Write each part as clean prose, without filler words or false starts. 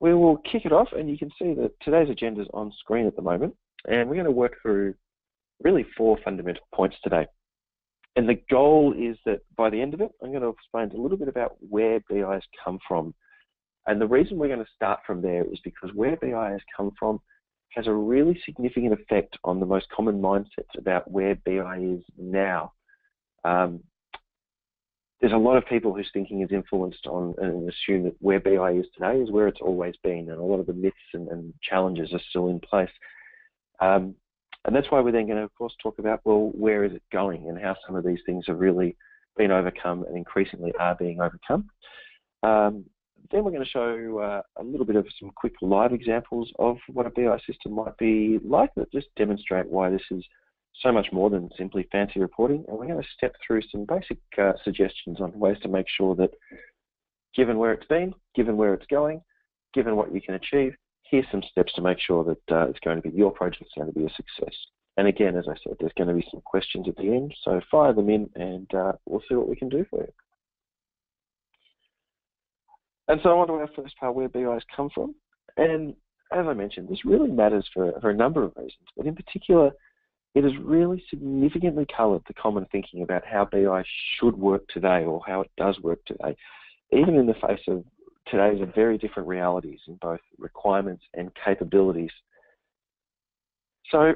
we will kick it off, and you can see that today's agenda is on screen at the moment, and we're going to work through really 4 fundamental points today. And the goal is that by the end of it, I'm going to explain a little bit about where BI has come from. And the reason we're going to start from there is because where BI has come from has a really significant effect on the most common mindsets about where BI is now. There's a lot of people whose thinking is influenced on and assume that where BI is today is where it's always been, and a lot of the myths and challenges are still in place. And that's why we're then going to, of course, talk about, well, where is it going and how some of these things have really been overcome and increasingly are being overcome. Then we're going to show a little bit of some quick live examples of what a BI system might be like that just demonstrate why this is so much more than simply fancy reporting. And we're going to step through some basic suggestions on ways to make sure that, given where it's been, given where it's going, given what you can achieve, here's some steps to make sure that it's going to be your project's going to be a success. And again, as I said, there's going to be some questions at the end, so fire them in and we'll see what we can do for you. And so on to our first part, where BI has come from. And as I mentioned, this really matters for a number of reasons, but in particular, it has really significantly coloured the common thinking about how BI should work today or how it does work today, even in the face of today's very different realities in both requirements and capabilities. So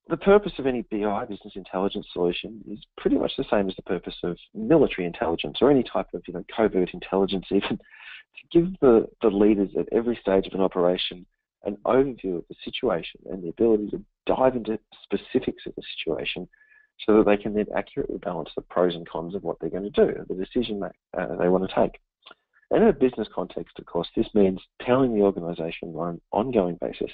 the purpose of any BI, business intelligence solution, is pretty much the same as the purpose of military intelligence or any type of covert intelligence, even to give the leaders at every stage of an operation an overview of the situation and the ability to dive into specifics of the situation so that they can then accurately balance the pros and cons of what they're going to do, the decision they want to take. And in a business context, of course, this means telling the organisation on an ongoing basis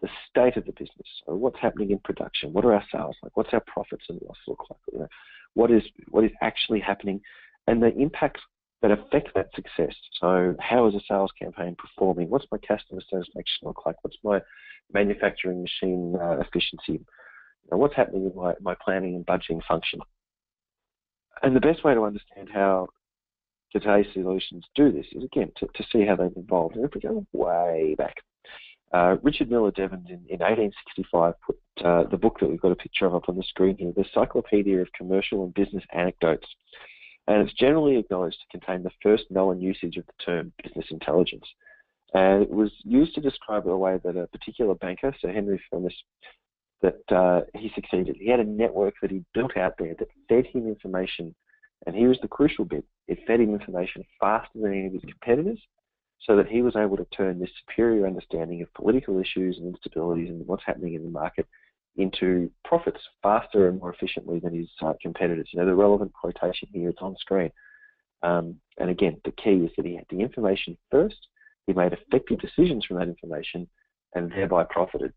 the state of the business. So what's happening in production? What are our sales like? What's our profits and loss look like? What is actually happening, and the impacts that affect that success. So how is a sales campaign performing? What's my customer satisfaction look like? What's my manufacturing machine efficiency? What's happening in my planning and budgeting function? And the best way to understand how today's solutions do this is, again, to see how they've evolved. And if we go way back, Richard Miller Devons in 1865 put the book that we've got a picture of up on the screen here, the Encyclopedia of Commercial and Business Anecdotes. And it's generally acknowledged to contain the first known usage of the term business intelligence. And it was used to describe a way that a particular banker, Sir Henry Furness, that he succeeded. He had a network that he built out there that fed him information, and here's the crucial bit. It fed him information faster than any of his competitors, so that he was able to turn this superior understanding of political issues and instabilities and what's happening in the market into profits faster and more efficiently than his competitors. The relevant quotation here is on screen. And again, the key is that he had the information first, he made effective decisions from that information, and thereby profited.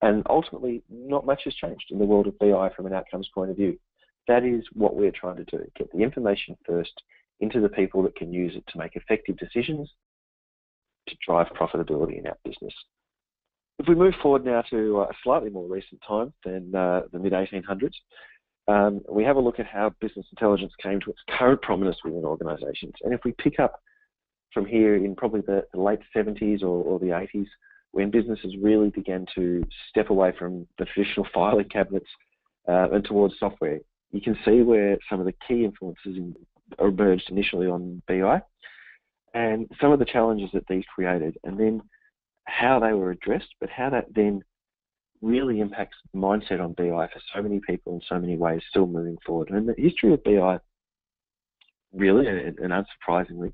And ultimately, not much has changed in the world of BI from an outcomes point of view. That is what we're trying to do, get the information first into the people that can use it to make effective decisions to drive profitability in our business. If we move forward now to a slightly more recent time than the mid-1800s, we have a look at how business intelligence came to its current prominence within organisations. And if we pick up from here in probably the late 70s or the 80s, when businesses really began to step away from the traditional filing cabinets and towards software, you can see where some of the key influences emerged initially on BI and some of the challenges that these created, and then how they were addressed, but how that then really impacts mindset on BI for so many people in so many ways still moving forward. And the history of BI, really, and unsurprisingly,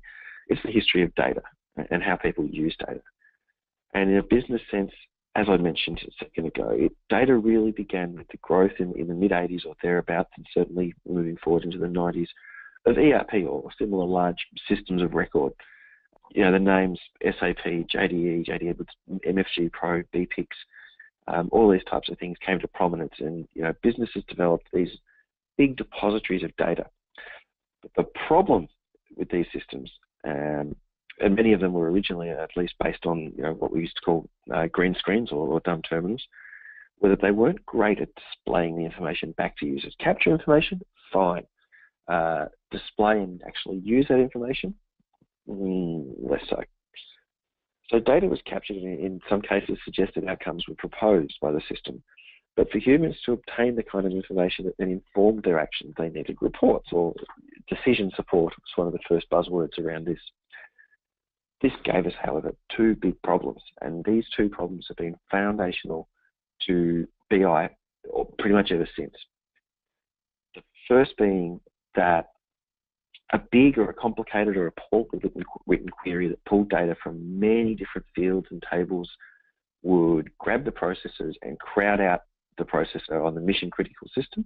is the history of data and how people use data. And in a business sense, as I mentioned a second ago, data really began with the growth in the mid-80s or thereabouts, and certainly moving forward into the 90s, of ERP or similar large systems of record. The names SAP, JDE, JD Edwards, MFG Pro, BPIX, all these types of things came to prominence, and businesses developed these big depositories of data. But the problem with these systems, and many of them were originally at least based on what we used to call green screens or dumb terminals, were that they weren't great at displaying the information back to users. Capture information, fine. Display and actually use that information, less so. So data was captured and in some cases suggested outcomes were proposed by the system. But for humans to obtain the kind of information that then informed their actions, they needed reports, or decision support was one of the first buzzwords around this. This gave us, however, two big problems, and these two problems have been foundational to BI pretty much ever since. The first being that a big or a complicated or a poorly written query that pulled data from many different fields and tables would grab the processors and crowd out the processor on the mission critical system,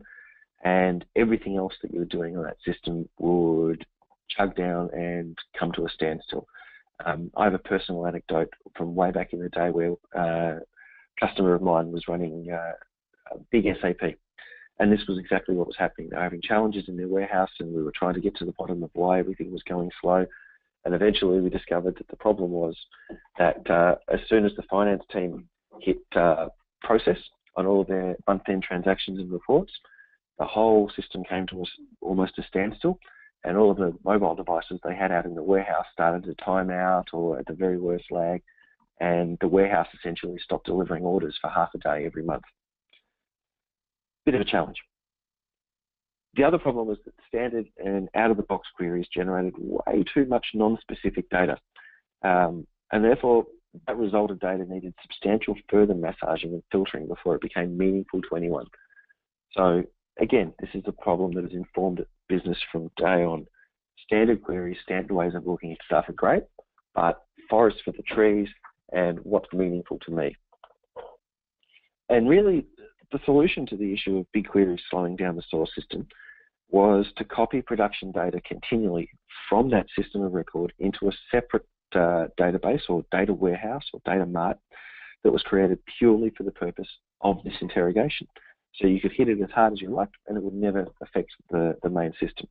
and everything else that you were doing on that system would chug down and come to a standstill. I have a personal anecdote from way back in the day where a customer of mine was running a big SAP, and this was exactly what was happening. They were having challenges in their warehouse, and we were trying to get to the bottom of why everything was going slow. And eventually we discovered that the problem was that as soon as the finance team hit process on all of their month-end transactions and reports, the whole system came to almost a standstill, and all of the mobile devices they had out in the warehouse started to time out, or at the very worst lag, and the warehouse essentially stopped delivering orders for half a day every month. Bit of a challenge. The other problem was that standard and out-of-the-box queries generated way too much non-specific data, and therefore that resulted data needed substantial further massaging and filtering before it became meaningful to anyone. So again, this is a problem that has informed business from day on. Standard queries, standard ways of looking at stuff are great, but forest for the trees and what's meaningful to me. And really, the solution to the issue of big queries slowing down the source system was to copy production data continually from that system of record into a separate database or data warehouse or data mart that was created purely for the purpose of this interrogation. So you could hit it as hard as you liked and it would never affect the main system.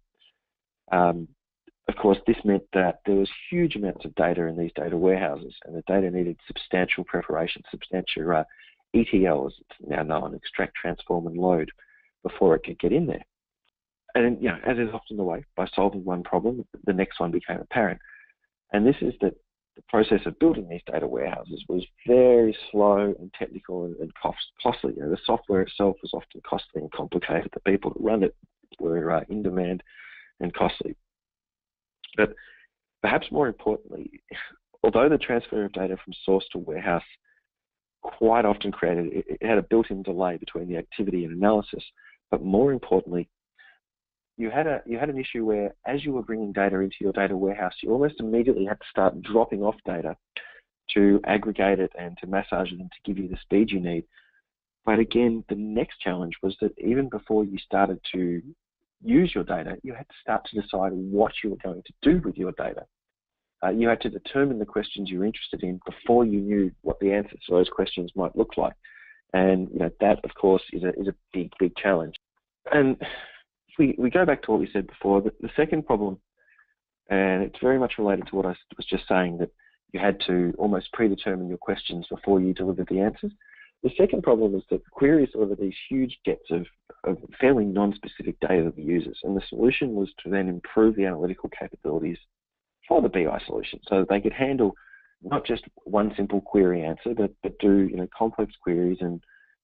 Of course, this meant that there was huge amounts of data in these data warehouses, and the data needed substantial preparation, substantial ETL, as it's now known, extract, transform, and load, before it could get in there. And as is often the way, by solving one problem, the next one became apparent. And this is that the process of building these data warehouses was very slow and technical and costly. The software itself was often costly and complicated. The people that run it were in demand and costly. But perhaps more importantly, although the transfer of data from source to warehouse quite often it had a built-in delay between the activity and analysis, but more importantly, you had an issue where, as you were bringing data into your data warehouse, you almost immediately had to start dropping off data to aggregate it and to massage it and to give you the speed you need. But again, the next challenge was that even before you started to use your data, you had to start to decide what you were going to do with your data. You had to determine the questions you were interested in before you knew what the answers to those questions might look like. And that, of course, is a big, big challenge. And if we go back to what we said before, the second problem, and it's very much related to what I was just saying, that you had to almost predetermine your questions before you delivered the answers. The second problem is that queries deliver these huge gets of fairly non-specific data to the users, and the solution was to then improve the analytical capabilities for the BI solution so that they could handle not just one simple query answer, but do complex queries and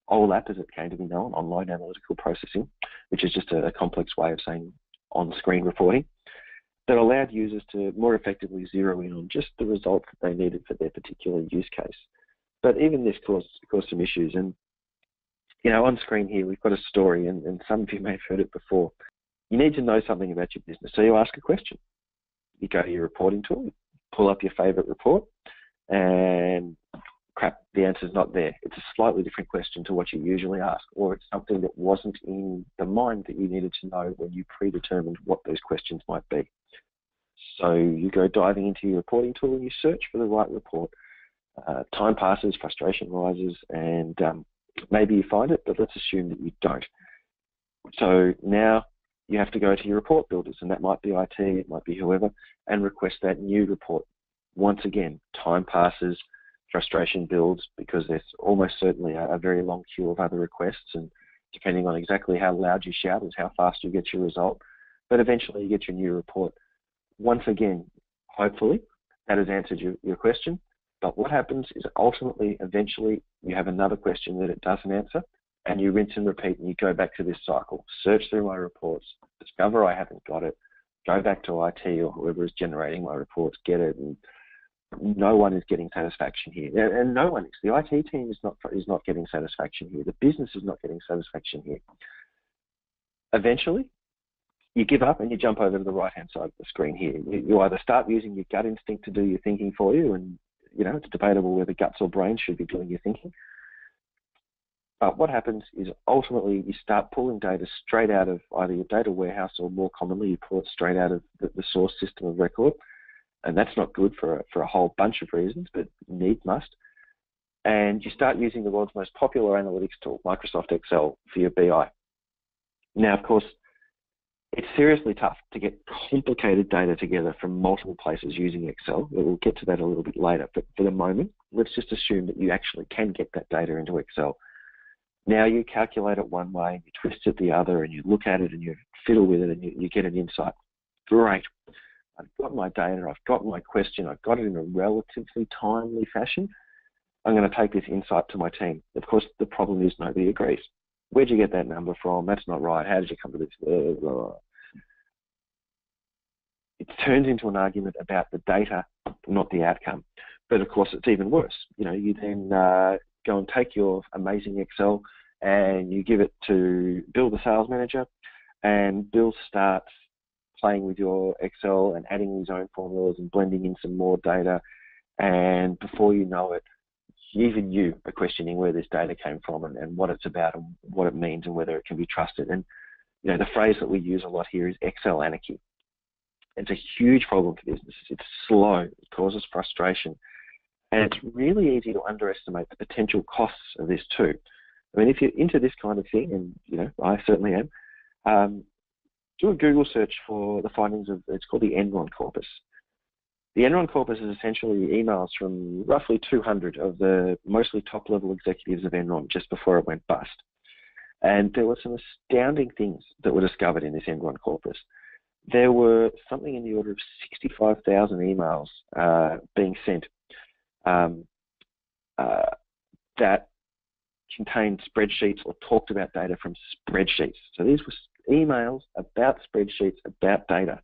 OLAP, as it came to be known, online analytical processing, which is just a complex way of saying on-screen reporting, that allowed users to more effectively zero in on just the results that they needed for their particular use case. But even this caused some issues. And, on screen here, we've got a story, and some of you may have heard it before. You need to know something about your business, so you ask a question. You go to your reporting tool, pull up your favorite report, and crap, the answer's not there. It's a slightly different question to what you usually ask, or it's something that wasn't in the mind that you needed to know when you predetermined what those questions might be. So you go diving into your reporting tool and you search for the right report. Time passes, frustration rises, and maybe you find it, but let's assume that you don't. So now you have to go to your report builders, and that might be IT, it might be whoever, and request that new report. Once again, time passes, frustration builds, because there's almost certainly a very long queue of other requests, and depending on exactly how loud you shout is how fast you get your result. But eventually you get your new report. Once again, hopefully, that has answered your question, But what happens is ultimately, eventually, you have another question that it doesn't answer, and you rinse and repeat, and you go back to this cycle. Search through my reports, discover I haven't got it, go back to IT or whoever is generating my reports, get it, and no one is getting satisfaction here. And no one is. The IT team is not getting satisfaction here. The business is not getting satisfaction here. Eventually, you give up and you jump over to the right-hand side of the screen here. You either start using your gut instinct to do your thinking for you, and it's debatable whether guts or brains should be doing your thinking. But what happens is ultimately you start pulling data straight out of either your data warehouse, or more commonly you pull it straight out of the source system of record. And that's not good for a whole bunch of reasons, but need must. And you start using the world's most popular analytics tool, Microsoft Excel, for your BI. Now, of course, it's seriously tough to get complicated data together from multiple places using Excel. We'll get to that a little bit later, but for the moment, let's just assume that you actually can get that data into Excel. Now you calculate it one way, and you twist it the other, and you look at it, and you fiddle with it, and you get an insight. Great. I've got my data, I've got my question, I've got it in a relatively timely fashion. I'm going to take this insight to my team. Of course, the problem is nobody agrees. Where'd you get that number from? That's not right. How did you come to this? It turns into an argument about the data, not the outcome. But of course, it's even worse. You then go and take your amazing Excel and you give it to Bill, the sales manager, and Bill starts playing with your Excel and adding his own formulas and blending in some more data. And before you know it, even you are questioning where this data came from and what it's about and what it means and whether it can be trusted. And the phrase that we use a lot here is Excel anarchy. It's a huge problem for businesses. It's slow, it causes frustration, and it's really easy to underestimate the potential costs of this too. I mean, if you're into this kind of thing, and I certainly am, do a Google search for the findings of, it's called the Enron corpus. The Enron corpus is essentially emails from roughly 200 of the mostly top-level executives of Enron just before it went bust. And there were some astounding things that were discovered in this Enron corpus. There were something in the order of 65,000 emails being sent that contained spreadsheets or talked about data from spreadsheets. So these were emails about spreadsheets, about data.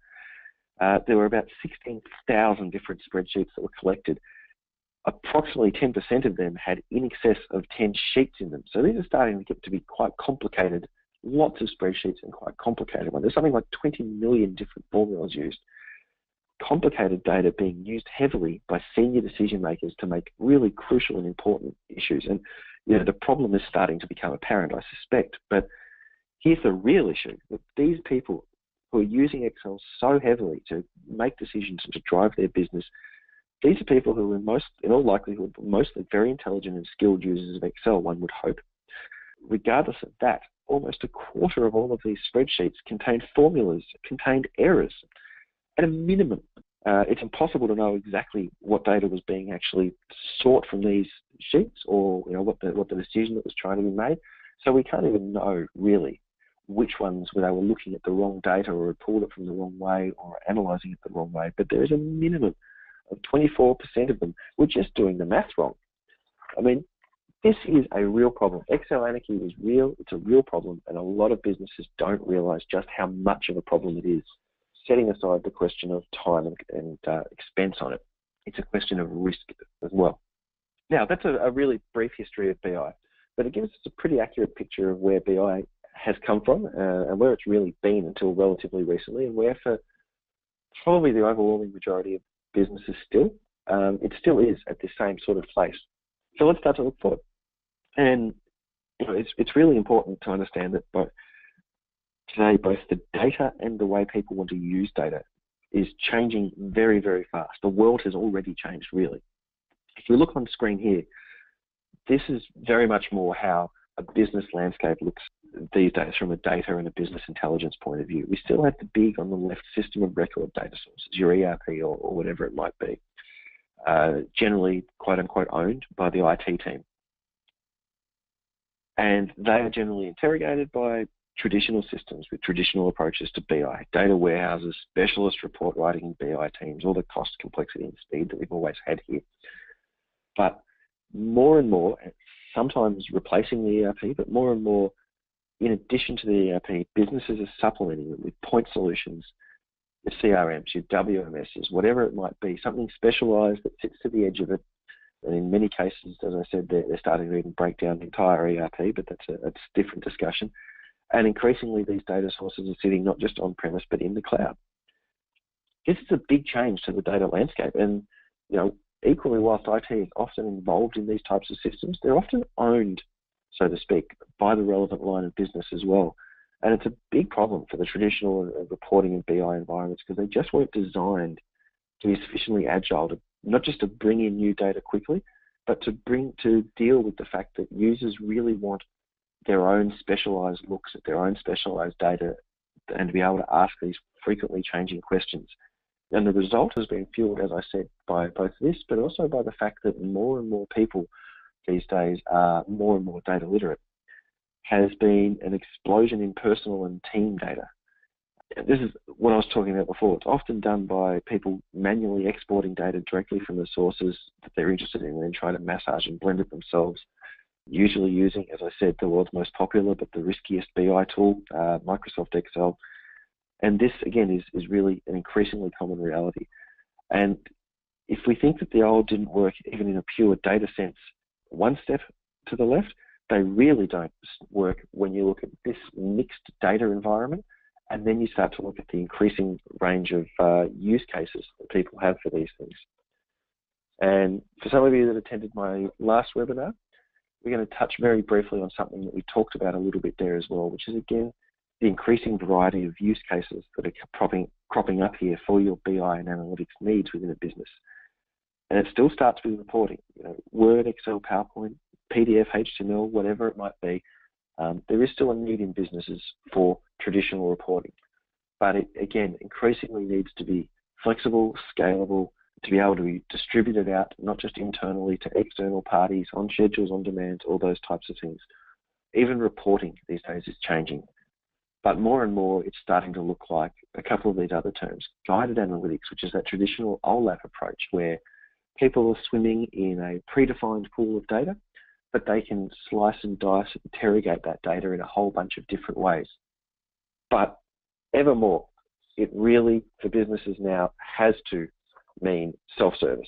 There were about 16,000 different spreadsheets that were collected. Approximately 10% of them had in excess of 10 sheets in them. So these are starting to get to be quite complicated, lots of spreadsheets and quite complicated ones. There's something like 20 million different formulas used. Complicated data being used heavily by senior decision makers to make really crucial and important issues. And the problem is starting to become apparent, I suspect. But here's the real issue, that these people who are using Excel so heavily to make decisions and to drive their business, these are people who are in all likelihood, mostly very intelligent and skilled users of Excel, one would hope. Regardless of that, almost a quarter of all of these spreadsheets contained formulas, contained errors. At a minimum, it's impossible to know exactly what data was being actually sought from these sheets, or what the decision that was trying to be made. So we can't even know really which ones where they were looking at the wrong data or had pulled it from the wrong way or analysing it the wrong way. But there is a minimum of 24% of them were just doing the math wrong. I mean, this is a real problem. Excel anarchy is real. It's a real problem, and a lot of businesses don't realise just how much of a problem it is. Setting aside the question of time and expense on it, it's a question of risk as well. Now, that's a really brief history of BI, but it gives us a pretty accurate picture of where BI has come from and where it's really been until relatively recently, and where for probably the overwhelming majority of businesses still, it still is at the same sort of place. So let's start to look forward. And it's really important to understand that today both the data and the way people want to use data is changing very, very fast. The world has already changed, really. If we look on screen here, this is very much more how a business landscape looks these days from a data and a business intelligence point of view. We still have the big on the left system of record data sources, your ERP or whatever it might be, generally quote unquote owned by the IT team. And they are generally interrogated by traditional systems with traditional approaches to BI, data warehouses, specialist report writing and BI teams, all the cost, complexity and speed that we've always had here. But more and more, sometimes replacing the ERP, but more and more, in addition to the ERP, businesses are supplementing it with point solutions, your CRMs, your WMSs, whatever it might be, something specialised that sits to the edge of it. And in many cases, as I said, they're starting to even break down the entire ERP, but that's a different discussion. And increasingly, these data sources are sitting not just on-premise, but in the cloud. This is a big change to the data landscape. And, equally, whilst IT is often involved in these types of systems, they're often owned, so to speak, by the relevant line of business as well. And it's a big problem for the traditional reporting and BI environments because they just weren't designed to be sufficiently agile to not just to bring in new data quickly, but to deal with the fact that users really want their own specialized looks at their own specialized data and to be able to ask these frequently changing questions. And the result has been fueled, as I said, by both this, but also by the fact that more and more people these days are more and more data literate. Has been an explosion in personal and team data. This is what I was talking about before. It's often done by people manually exporting data directly from the sources that they're interested in and then try to massage and blend it themselves, usually using, as I said, the world's most popular but the riskiest BI tool, Microsoft Excel. And this, again, is really an increasingly common reality. And if we think that the old didn't work even in a pure data sense, one step to the left, they really don't work when you look at this mixed data environment, and then you start to look at the increasing range of use cases that people have for these things. And for some of you that attended my last webinar, we're going to touch very briefly on something that we talked about a little bit there as well, which is, again, the increasing variety of use cases that are cropping up here for your BI and analytics needs within a business. And it still starts with reporting, Word, Excel, PowerPoint, PDF, HTML, whatever it might be. There is still a need in businesses for traditional reporting, but it, again, increasingly needs to be flexible, scalable, to be able to be distributed out, not just internally to external parties, on schedules, on demand, all those types of things. Even reporting these days is changing, but more and more it's starting to look like a couple of these other terms. Guided analytics, which is that traditional OLAP approach where people are swimming in a predefined pool of data, but they can slice and dice and interrogate that data in a whole bunch of different ways. But ever more, it really, for businesses now, has to mean self-service.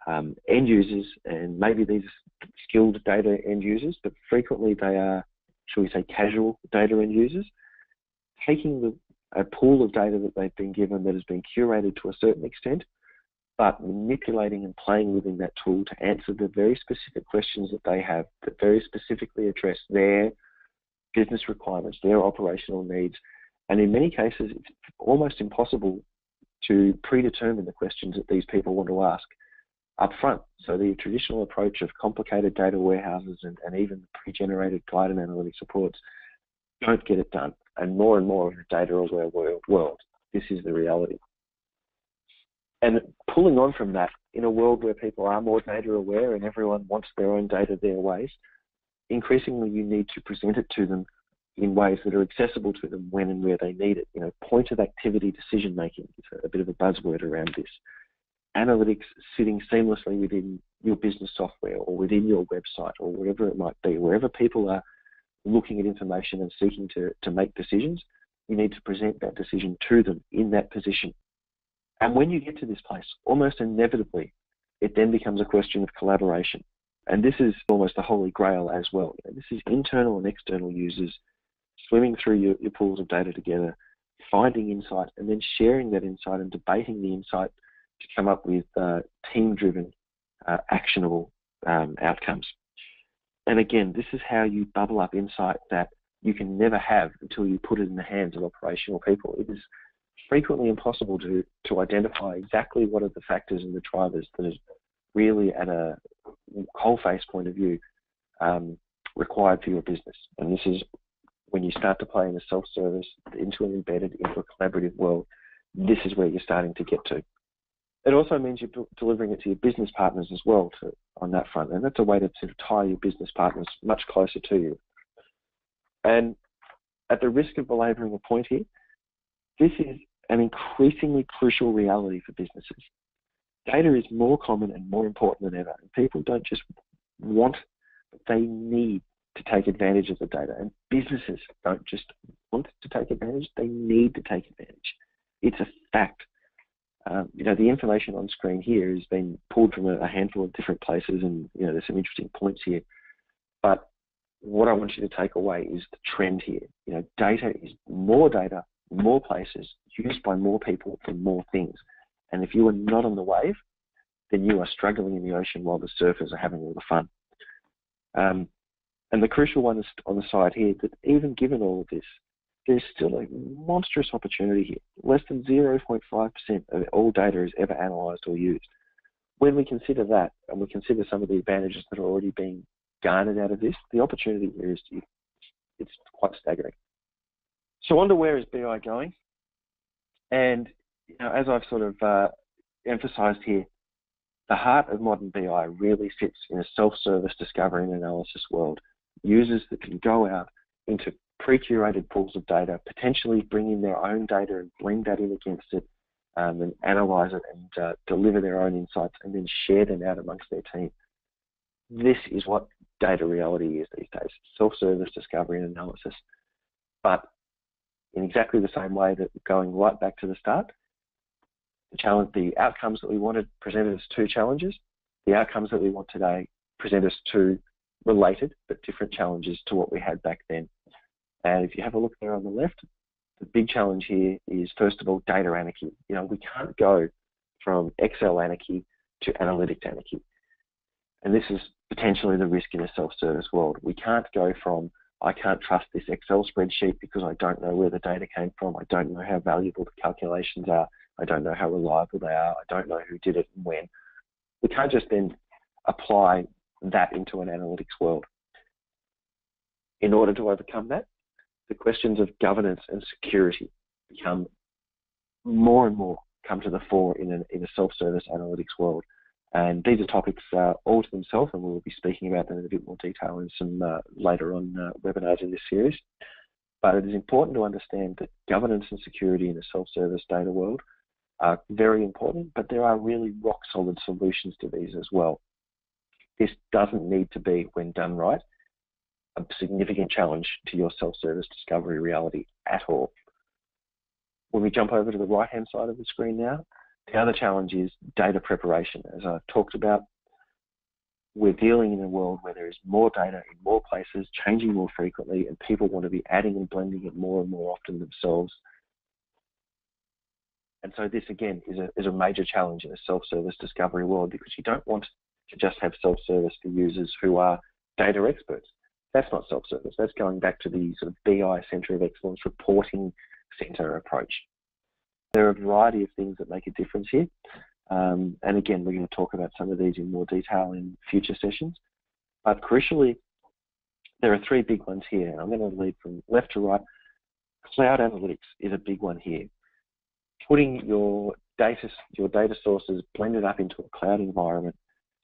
End users, and maybe these are skilled data end users, but frequently they are, shall we say, casual data end users, taking a pool of data that they've been given that has been curated to a certain extent, but manipulating and playing within that tool to answer the very specific questions that they have that very specifically address their business requirements, their operational needs. And in many cases, it's almost impossible to predetermine the questions that these people want to ask up front. So the traditional approach of complicated data warehouses and even pre-generated guided analytics reports don't get it done. And more in a data-aware world, this is the reality. And pulling on from that, in a world where people are more data aware and everyone wants their own data their ways, increasingly you need to present it to them in ways that are accessible to them when and where they need it. Point of activity decision making is a bit of a buzzword around this. Analytics sitting seamlessly within your business software or within your website or wherever it might be, wherever people are looking at information and seeking to make decisions, you need to present that decision to them in that position. And when you get to this place, almost inevitably, it then becomes a question of collaboration. And this is almost the holy grail as well. This is internal and external users swimming through your pools of data together, finding insight, and then sharing that insight and debating the insight to come up with team-driven, actionable outcomes. And again, this is how you bubble up insight that you can never have until you put it in the hands of operational people. It is frequently impossible to identify exactly what are the factors and the drivers that is really at a coalface point of view required for your business. And this is when you start to play in a self-service, into an embedded, into a collaborative world, this is where you're starting to get to. It also means you're delivering it to your business partners as well on that front. And that's a way to sort of tie your business partners much closer to you. And at the risk of belaboring a point here, this is an increasingly crucial reality for businesses. Data is more common and more important than ever. And people don't just want, but they need to take advantage of the data. And businesses don't just want to take advantage, they need to take advantage. It's a fact. The information on screen here has been pulled from a handful of different places, and there's some interesting points here. But what I want you to take away is the trend here. Data is more data, more places, used by more people for more things. And if you are not on the wave, then you are struggling in the ocean while the surfers are having all the fun. And the crucial one is on the side here, that even given all of this, there's still a monstrous opportunity here. Less than 0.5% of all data is ever analysed or used. When we consider that, and we consider some of the advantages that are already being garnered out of this, the opportunity here is it's quite staggering. So on to where is BI going? And as I've sort of emphasised here, the heart of modern BI really sits in a self-service discovery and analysis world. Users that can go out into pre-curated pools of data, potentially bring in their own data and blend that in against it, and analyse it and deliver their own insights and then share them out amongst their team. This is what data reality is these days, self-service discovery and analysis. But in exactly the same way that going right back to the start, the outcomes that we wanted presented us two challenges. The outcomes that we want today present us two related but different challenges to what we had back then. And if you have a look there on the left, the big challenge here is, first of all, data anarchy. We can't go from Excel anarchy to analytics anarchy. And this is potentially the risk in a self-service world. We can't go from, I can't trust this Excel spreadsheet because I don't know where the data came from. I don't know how valuable the calculations are. I don't know how reliable they are. I don't know who did it and when. We can't just then apply that into an analytics world. In order to overcome that, the questions of governance and security become more and more come to the fore in a self-service analytics world. And these are topics all to themselves, and we'll be speaking about them in a bit more detail in some later on webinars in this series. But it is important to understand that governance and security in a self-service data world are very important, but there are really rock-solid solutions to these as well. This doesn't need to be, when done right, a significant challenge to your self-service discovery reality at all. When we jump over to the right-hand side of the screen now, the other challenge is data preparation. As I've talked about, we're dealing in a world where there is more data in more places, changing more frequently, and people want to be adding and blending it more and more often themselves. And so this, again, is a major challenge in a self-service discovery world, because you don't want to just have self-service for users who are data experts. That's not self-service. That's going back to the sort of BI Centre of Excellence reporting centre approach. There are a variety of things that make a difference here. And again, we're going to talk about some of these in more detail in future sessions. But crucially, there are three big ones here. And I'm going to lead from left to right. Cloud analytics is a big one here. Putting your data sources blended up into a cloud environment,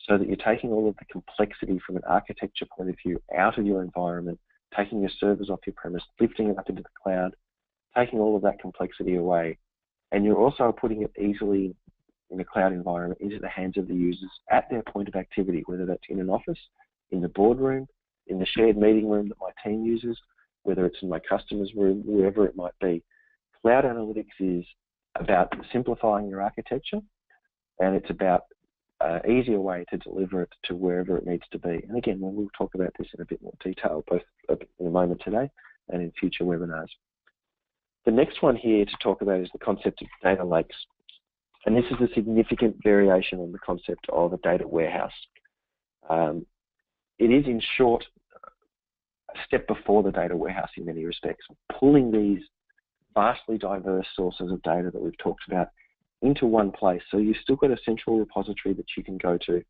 so that you're taking all of the complexity from an architecture point of view out of your environment, taking your servers off your premise, lifting it up into the cloud, taking all of that complexity away. And you're also putting it easily in a cloud environment into the hands of the users at their point of activity, whether that's in an office, in the boardroom, in the shared meeting room that my team uses, whether it's in my customer's room, wherever it might be. Cloud analytics is about simplifying your architecture, and it's about easier way to deliver it to wherever it needs to be. And again, we'll talk about this in a bit more detail, both in a moment today and in future webinars. The next one here to talk about is the concept of data lakes. And this is a significant variation on the concept of a data warehouse. It is, in short, a step before the data warehouse in many respects, pulling these vastly diverse sources of data that we've talked about into one place. So you've still got a central repository that you can go to,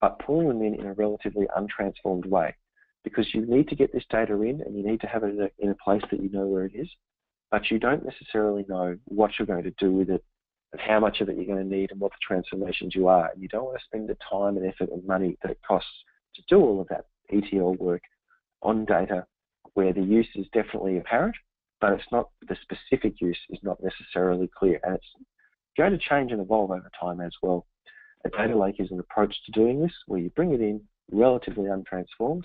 but pulling them in a relatively untransformed way, because you need to get this data in and you need to have it in a place that you know where it is, but you don't necessarily know what you're going to do with it and how much of it you're going to need and what the transformations you are. And you don't want to spend the time and effort and money that it costs to do all of that ETL work on data where the use is definitely apparent, but it's not, the specific use is not necessarily clear, and it's going to change and evolve over time as well. A data lake is an approach to doing this where you bring it in relatively untransformed,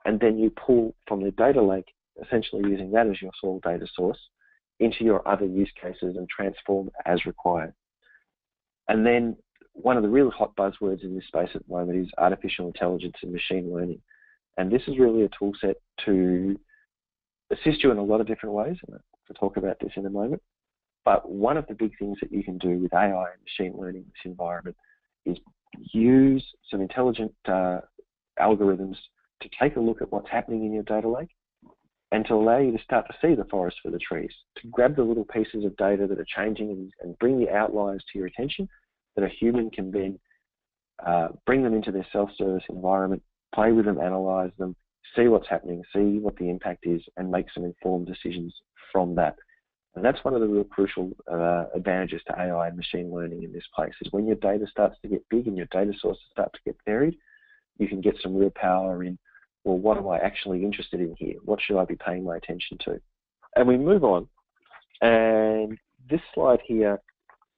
and then you pull from the data lake, essentially using that as your sole data source, into your other use cases and transform as required. And then one of the really hot buzzwords in this space at the moment is artificial intelligence and machine learning. And this is really a tool set to assist you in a lot of different ways, and I'll talk about this in a moment. But one of the big things that you can do with AI and machine learning in this environment is use some intelligent algorithms to take a look at what's happening in your data lake and to allow you to start to see the forest for the trees, to grab the little pieces of data that are changing and bring the outliers to your attention that a human can then bring them into their self-service environment, play with them, analyze them, see what's happening, see what the impact is, and make some informed decisions from that. And that's one of the real crucial advantages to AI and machine learning in this place, is when your data starts to get big and your data sources start to get varied, you can get some real power in, well, what am I actually interested in here? What should I be paying my attention to? And we move on, and this slide here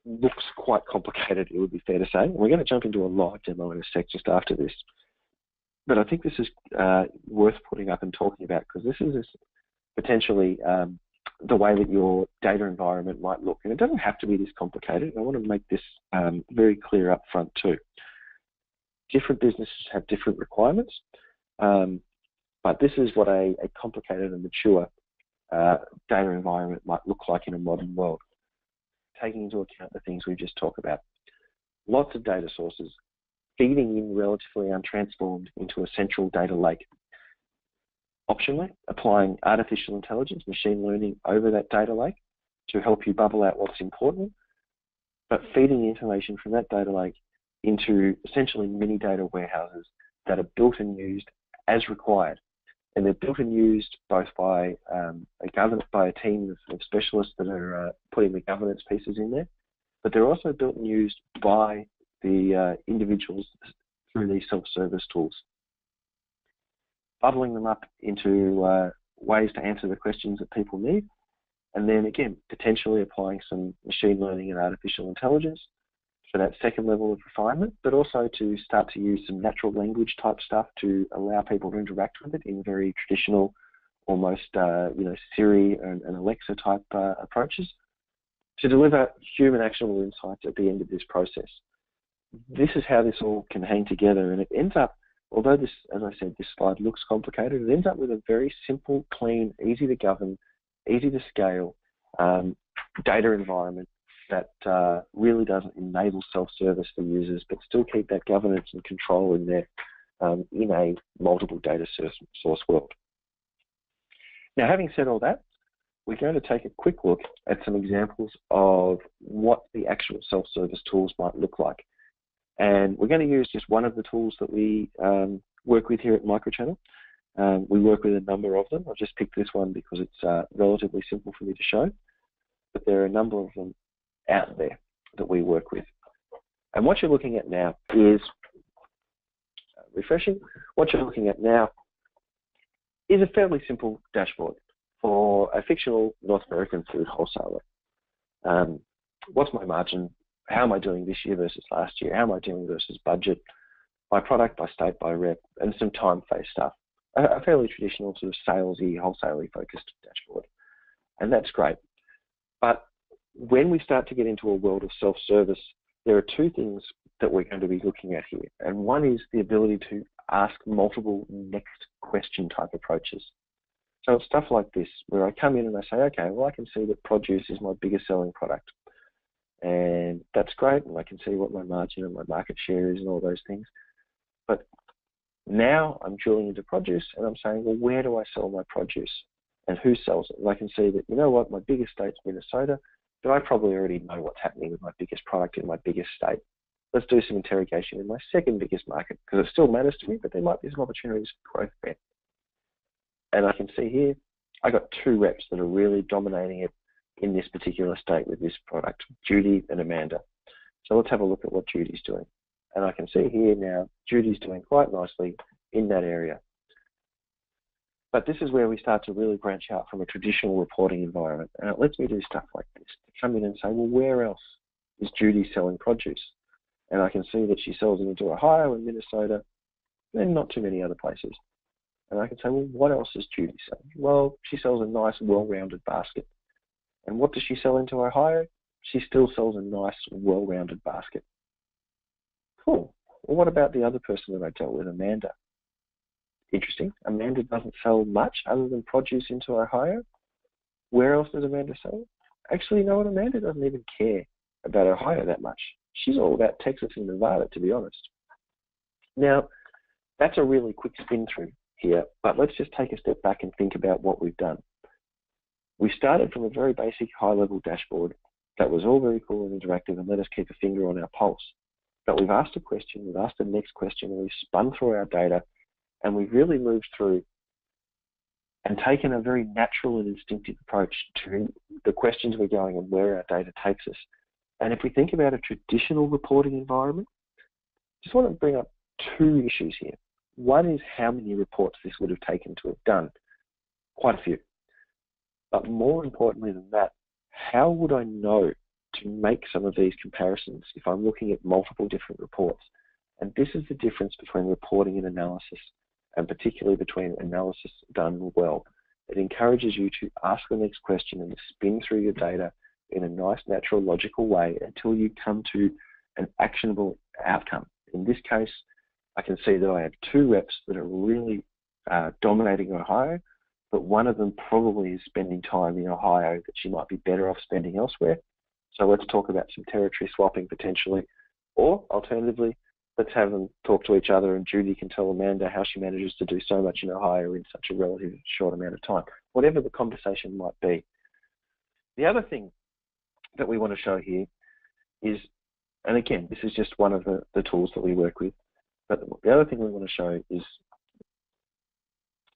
looks quite complicated, it would be fair to say. And we're going to jump into a live demo in a sec just after this. But I think this is worth putting up and talking about, because this is potentially the way that your data environment might look. And it doesn't have to be this complicated. I want to make this very clear up front too. Different businesses have different requirements, but this is what a complicated and mature data environment might look like in a modern world, taking into account the things we just talked about. Lots of data sources feeding in relatively untransformed into a central data lake. Optionally, applying artificial intelligence, machine learning over that data lake to help you bubble out what's important, but feeding the information from that data lake into essentially mini data warehouses that are built and used as required. And they're built and used both by a team of specialists that are putting the governance pieces in there, but they're also built and used by the individuals through these self-service tools, bubbling them up into ways to answer the questions that people need, and then again, potentially applying some machine learning and artificial intelligence for that second level of refinement, but also to start to use some natural language type stuff to allow people to interact with it in very traditional, almost Siri and Alexa type approaches to deliver human actionable insights at the end of this process. This is how this all can hang together, and it ends up, although this, as I said, this slide looks complicated, it ends up with a very simple, clean, easy to govern, easy to scale data environment that really doesn't enable self-service for users, but still keep that governance and control in there in a multiple data source world. Now, having said all that, we're going to take a quick look at some examples of what the actual self-service tools might look like. And we're going to use just one of the tools that we work with here at Microchannel. We work with a number of them. I've just picked this one because it's relatively simple for me to show, but there are a number of them out there that we work with. And what you're looking at now is, refreshing, what you're looking at now is a fairly simple dashboard for a fictional North American food wholesaler. What's my margin? How am I doing this year versus last year? How am I doing versus budget? By product, by state, by rep, and some time phase stuff. A fairly traditional sort of salesy, wholesale focused dashboard. And that's great. But when we start to get into a world of self-service, there are two things that we're going to be looking at here. And one is the ability to ask multiple next question type approaches. So it's stuff like this, where I come in and I say, okay, well, I can see that produce is my biggest selling product. And that's great, and I can see what my margin and my market share is and all those things. But now I'm drilling into produce and I'm saying, well, where do I sell my produce and who sells it? And I can see that, you know what, my biggest state's Minnesota, but I probably already know what's happening with my biggest product in my biggest state. Let's do some interrogation in my second biggest market, because it still matters to me, but there might be some opportunities for growth there. And I can see here, I got two reps that are really dominating it in this particular state with this product, Judy and Amanda. So let's have a look at what Judy's doing. And I can see here now, Judy's doing quite nicely in that area. But this is where we start to really branch out from a traditional reporting environment. And it lets me do stuff like this, to come in and say, well, where else is Judy selling produce? and I can see that she sells it into Ohio and Minnesota, and not too many other places. And I can say, well, what else does Judy sell? Well, she sells a nice, well-rounded basket. And what does she sell into Ohio? She still sells a nice, well-rounded basket. Cool. Well, what about the other person that I dealt with, Amanda? Interesting. Amanda doesn't sell much other than produce into Ohio. Where else does Amanda sell? Actually, you know what? Amanda doesn't even care about Ohio that much. She's all about Texas and Nevada, to be honest. Now, that's a really quick spin through here, but let's just take a step back and think about what we've done. We started from a very basic high-level dashboard that was all very cool and interactive and let us keep a finger on our pulse. But we've asked a question, we've asked the next question, and we've spun through our data, and we've really moved through and taken a very natural and instinctive approach to the questions we're going and where our data takes us. And if we think about a traditional reporting environment, just want to bring up two issues here. One is how many reports this would have taken to have done. Quite a few. But more importantly than that, how would I know to make some of these comparisons if I'm looking at multiple different reports? And this is the difference between reporting and analysis, and particularly between analysis done well. It encourages you to ask the next question and spin through your data in a nice, natural, logical way until you come to an actionable outcome. In this case, I can see that I have two reps that are really dominating Ohio, but one of them probably is spending time in Ohio that she might be better off spending elsewhere. So let's talk about some territory swapping potentially, or alternatively, let's have them talk to each other and Judy can tell Amanda how she manages to do so much in Ohio in such a relatively short amount of time, whatever the conversation might be. The other thing that we want to show here is, and again, this is just one of the tools that we work with, but the other thing we want to show is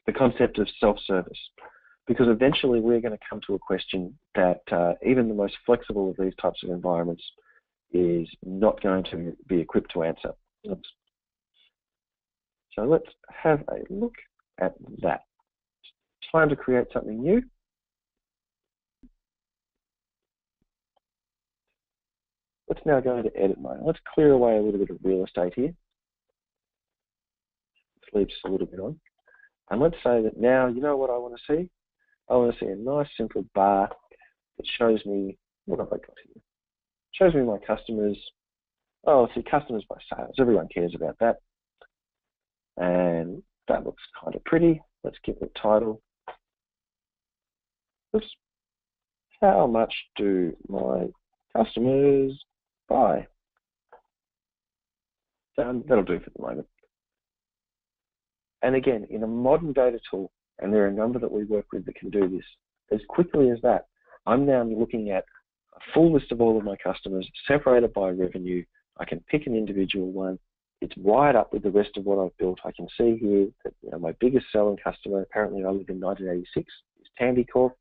the concept of self-service, because eventually we're going to come to a question that even the most flexible of these types of environments is not going to be equipped to answer. Oops. So let's have a look at that. It's time to create something new. Let's now go into edit mode. Let's clear away a little bit of real estate here. Let's leave just a little bit on. And let's say that now, you know what I want to see? I want to see a nice simple bar that shows me, what have I got here? Shows me my customers. Oh, let's see, customers by sales. Everyone cares about that. And that looks kind of pretty. Let's give it a title. Oops. How much do my customers buy? That'll do for the moment. And again, in a modern data tool, and there are a number that we work with that can do this, as quickly as that, I'm now looking at a full list of all of my customers, separated by revenue. I can pick an individual one. It's wired up with the rest of what I've built. I can see here that my biggest selling customer, apparently I live in 1986, is Tandy Corp.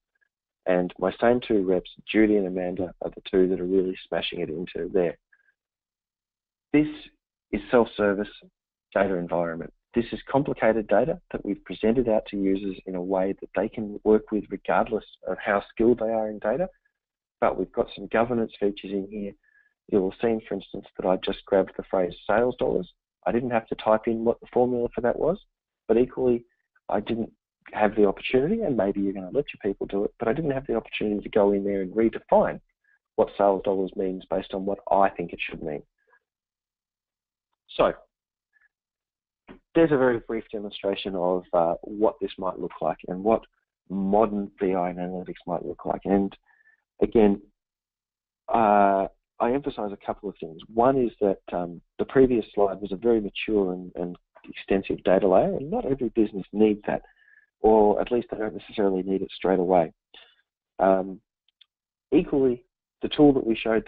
And my same two reps, Judy and Amanda, are the two that are really smashing it into there. This is self-service data environment. This is complicated data that we've presented out to users in a way that they can work with regardless of how skilled they are in data. But we've got some governance features in here. You'll have seen, for instance, that I just grabbed the phrase sales dollars. I didn't have to type in what the formula for that was, but equally, I didn't have the opportunity, and maybe you're going to let your people do it, but I didn't have the opportunity to go in there and redefine what sales dollars means based on what I think it should mean. So, there's a very brief demonstration of what this might look like and what modern BI and analytics might look like. And again, I emphasize a couple of things. One is that the previous slide was a very mature and extensive data layer, and not every business needs that, or at least they don't necessarily need it straight away. Equally, the tool that we showed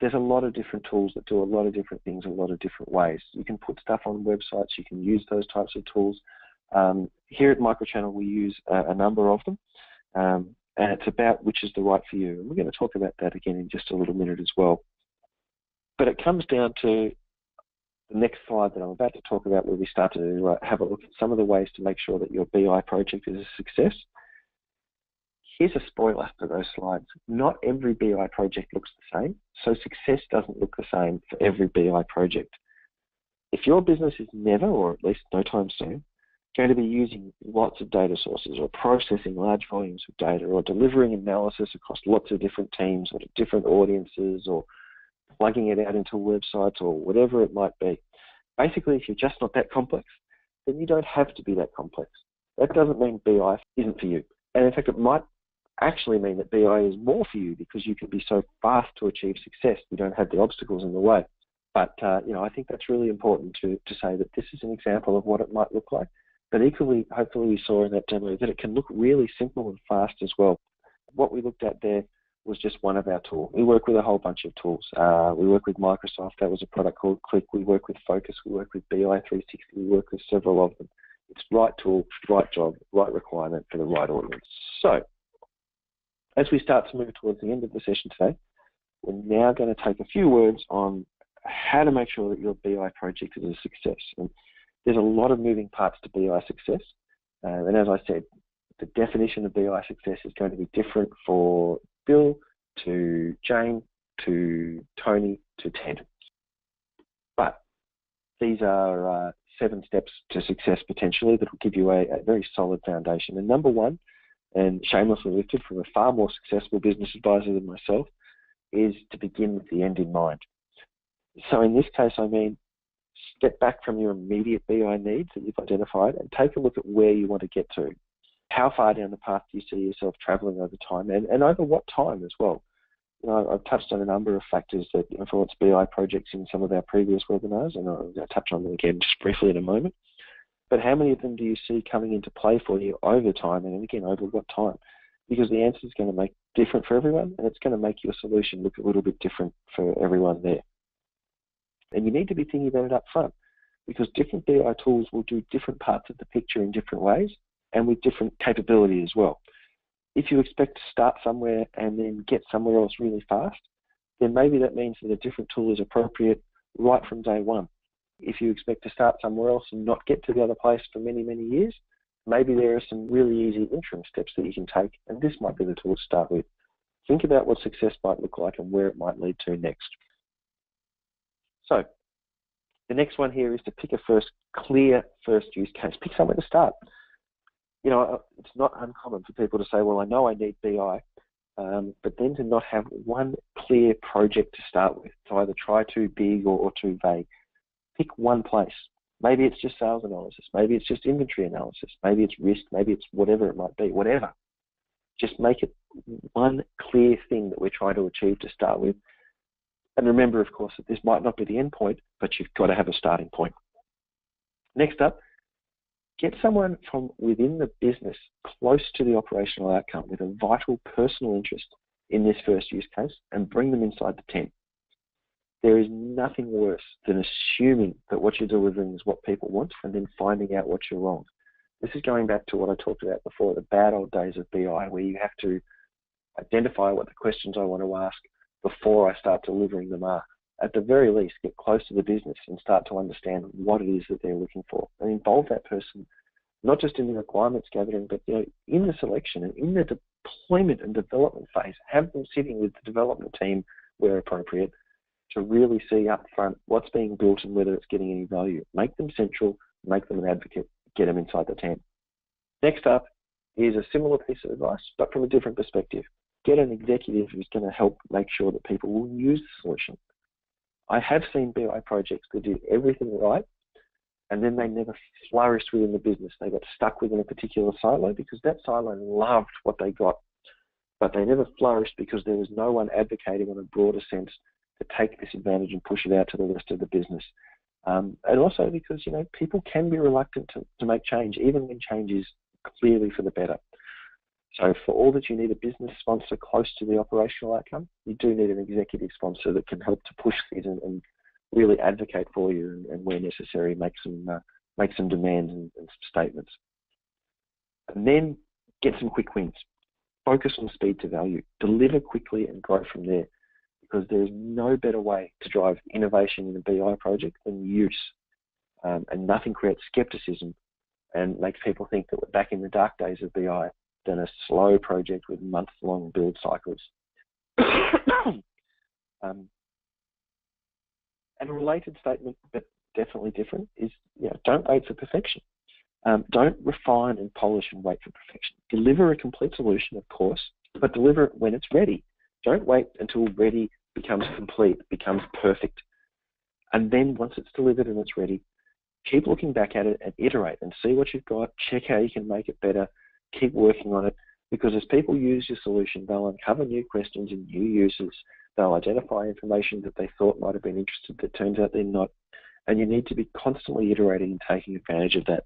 there's a lot of different tools that do a lot of different things a lot of different ways. You can put stuff on websites, you can use those types of tools. Here at Microchannel, we use a number of them, and it's about which is the right for you. And we're going to talk about that again in just a little minute as well. But it comes down to the next slide that I'm about to talk about, where we start to have a look at some of the ways to make sure that your BI project is a success. Here's a spoiler for those slides. Not every BI project looks the same, so success doesn't look the same for every BI project. If your business is never, or at least no time soon, going to be using lots of data sources or processing large volumes of data or delivering analysis across lots of different teams or to different audiences or plugging it out into websites or whatever it might be. Basically, if you're just not that complex, then you don't have to be that complex. That doesn't mean BI isn't for you. And in fact, it might actually mean that BI is more for you because you can be so fast to achieve success. You don't have the obstacles in the way. But, I think that's really important to say that this is an example of what it might look like. But equally, hopefully we saw in that demo that it can look really simple and fast as well. What we looked at there was just one of our tools. We work with a whole bunch of tools. We work with Microsoft. That was a product called Click. We work with Focus. We work with BI360. We work with several of them. It's right tool, right job, right requirement for the right audience. So, as we start to move towards the end of the session today, we're now going to take a few words on how to make sure that your BI project is a success. And there's a lot of moving parts to BI success. And as I said, the definition of BI success is going to be different for Bill, to Jane, to Tony, to Ted. But these are 7 steps to success potentially that will give you a very solid foundation. And number one, and shamelessly lifted from a far more successful business advisor than myself, is to begin with the end in mind. So in this case, I mean, step back from your immediate BI needs that you've identified and take a look at where you want to get to. How far down the path do you see yourself traveling over time, and over what time as well? I've touched on a number of factors that influence BI projects in some of our previous webinars, and I'll touch on them again just briefly in a moment. But how many of them do you see coming into play for you over time, and again, over what time? Because the answer is going to make different for everyone, and it's going to make your solution look a little bit different for everyone there. And you need to be thinking about it up front, because different BI tools will do different parts of the picture in different ways and with different capability as well. If you expect to start somewhere and then get somewhere else really fast, then maybe that means that a different tool is appropriate right from day one. If you expect to start somewhere else and not get to the other place for many, many years, maybe there are some really easy interim steps that you can take, and this might be the tool to start with. Think about what success might look like and where it might lead to next. So, the next one here is to pick a clear first use case. Pick somewhere to start. It's not uncommon for people to say, well, I know I need BI, but then to not have one clear project to start with, to either try too big or too vague. Pick one place. Maybe it's just sales analysis. Maybe it's just inventory analysis. Maybe it's risk. Maybe it's whatever it might be. Whatever. Just make it one clear thing that we're trying to achieve to start with. And remember, of course, that this might not be the end point, but you've got to have a starting point. Next up, get someone from within the business close to the operational outcome with a vital personal interest in this first use case and bring them inside the tent. There is nothing worse than assuming that what you're delivering is what people want and then finding out what you're wrong. This is going back to what I talked about before, the bad old days of BI, where you have to identify what the questions I want to ask before I start delivering them are. At the very least, get close to the business and start to understand what it is that they're looking for, and involve that person not just in the requirements gathering, but in the selection and in the deployment and development phase. Have them sitting with the development team where appropriate to really see up front what's being built and whether it's getting any value. Make them central, make them an advocate, get them inside the tent. Next up is a similar piece of advice, but from a different perspective. Get an executive who's going to help make sure that people will use the solution. I have seen BI projects that did everything right, and then they never flourished within the business. They got stuck within a particular silo because that silo loved what they got, but they never flourished because there was no one advocating on a broader sense to take this advantage and push it out to the rest of the business. And also because, people can be reluctant to make change, even when change is clearly for the better. So for all that you need a business sponsor close to the operational outcome, you do need an executive sponsor that can help to push these and really advocate for you and where necessary, make some demands and some statements. And then get some quick wins. Focus on speed to value. Deliver quickly and grow from there, because there is no better way to drive innovation in a BI project than use. And nothing creates skepticism and makes people think that we're back in the dark days of BI than a slow project with month-long build cycles. And a related statement, but definitely different, is don't wait for perfection. Don't refine and polish and wait for perfection. Deliver a complete solution, of course, but deliver it when it's ready. Don't wait until ready becomes complete, becomes perfect. And then once it's delivered and it's ready, keep looking back at it and iterate and see what you've got, check how you can make it better, keep working on it, because as people use your solution, they'll uncover new questions and new uses. They'll identify information that they thought might have been interested that turns out they're not. And you need to be constantly iterating and taking advantage of that.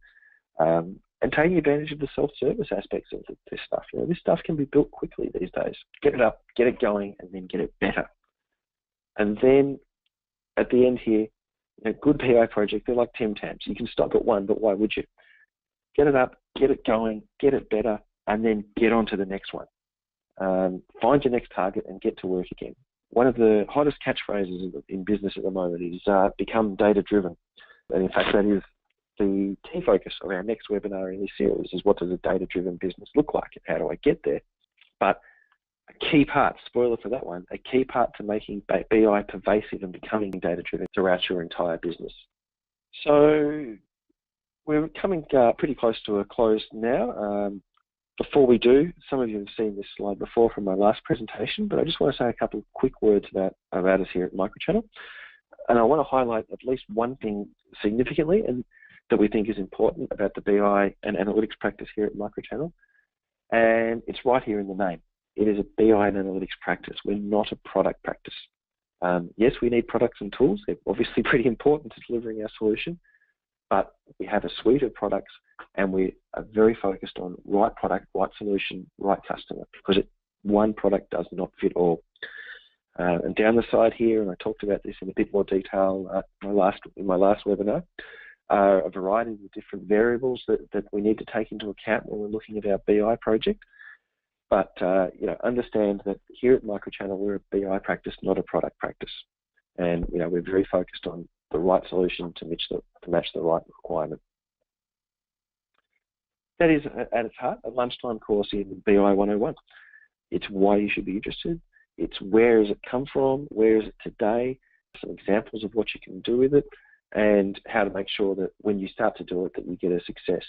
And taking advantage of the self-service aspects of this stuff. This stuff can be built quickly these days. Get it up, get it going, and then get it better. And then at the end here, a good BI project, they're like Tim Tams. You can stop at one, but why would you? Get it up, get it going, get it better, and then get on to the next one. Find your next target and get to work again. One of the hottest catchphrases in business at the moment is become data-driven. And in fact, that is the key focus of our next webinar in this series, is what does a data-driven business look like and how do I get there? But a key part, spoiler for that one, a key part to making BI pervasive and becoming data-driven throughout your entire business. So we're coming pretty close to a close now. Before we do, some of you have seen this slide before from my last presentation, but I just want to say a couple of quick words about us here at Microchannel. And I want to highlight at least one thing significantly and that we think is important about the BI and analytics practice here at Microchannel. And it's right here in the name. It is a BI and analytics practice. We're not a product practice. Yes, we need products and tools. They're obviously pretty important to delivering our solution, but we have a suite of products and we are very focused on right product, right solution, right customer, because one product does not fit all. And down the side here, and I talked about this in a bit more detail in my last webinar, a variety of different variables that we need to take into account when we're looking at our BI project. But understand that here at Microchannel, we're a BI practice, not a product practice. And we're very focused on the right solution to match the right requirement. That is, at its heart, a lunchtime course in BI 101. It's why you should be interested. It's where has it come from, where is it today, some examples of what you can do with it, and how to make sure that when you start to do it, that you get a success.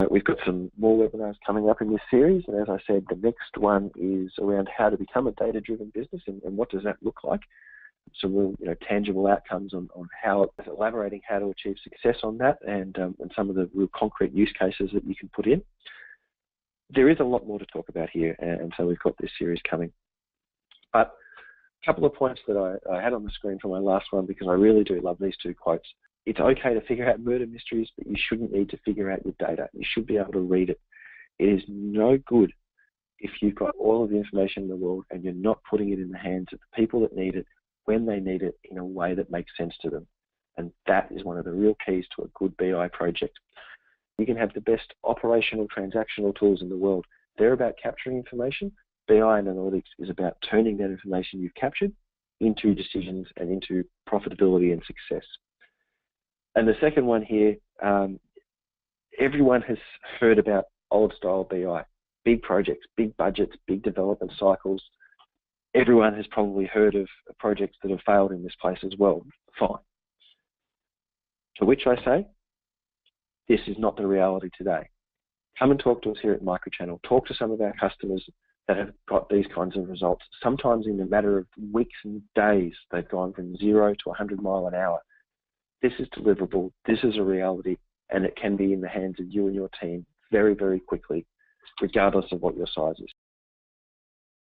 We've got some more webinars coming up in this series, and as I said, the next one is around how to become a data-driven business and what does that look like. Some real tangible outcomes on how, elaborating how to achieve success on that, and some of the real concrete use cases that you can put in. There is a lot more to talk about here, and so we've got this series coming. But a couple of points that I had on the screen for my last one, because I really do love these two quotes. It's okay to figure out murder mysteries, but you shouldn't need to figure out your data. You should be able to read it. It is no good if you've got all of the information in the world and you're not putting it in the hands of the people that need it, when they need it, in a way that makes sense to them. And that is one of the real keys to a good BI project. You can have the best operational transactional tools in the world. They're about capturing information. BI and analytics is about turning that information you've captured into decisions and into profitability and success. And the second one here, everyone has heard about old style BI, big projects, big budgets, big development cycles. Everyone has probably heard of projects that have failed in this place as well. Fine. To which I say, this is not the reality today. Come and talk to us here at Microchannel. Talk to some of our customers that have got these kinds of results. Sometimes in a matter of weeks and days, they've gone from 0 to 100 miles an hour. This is deliverable. This is a reality, and it can be in the hands of you and your team very, very quickly, regardless of what your size is.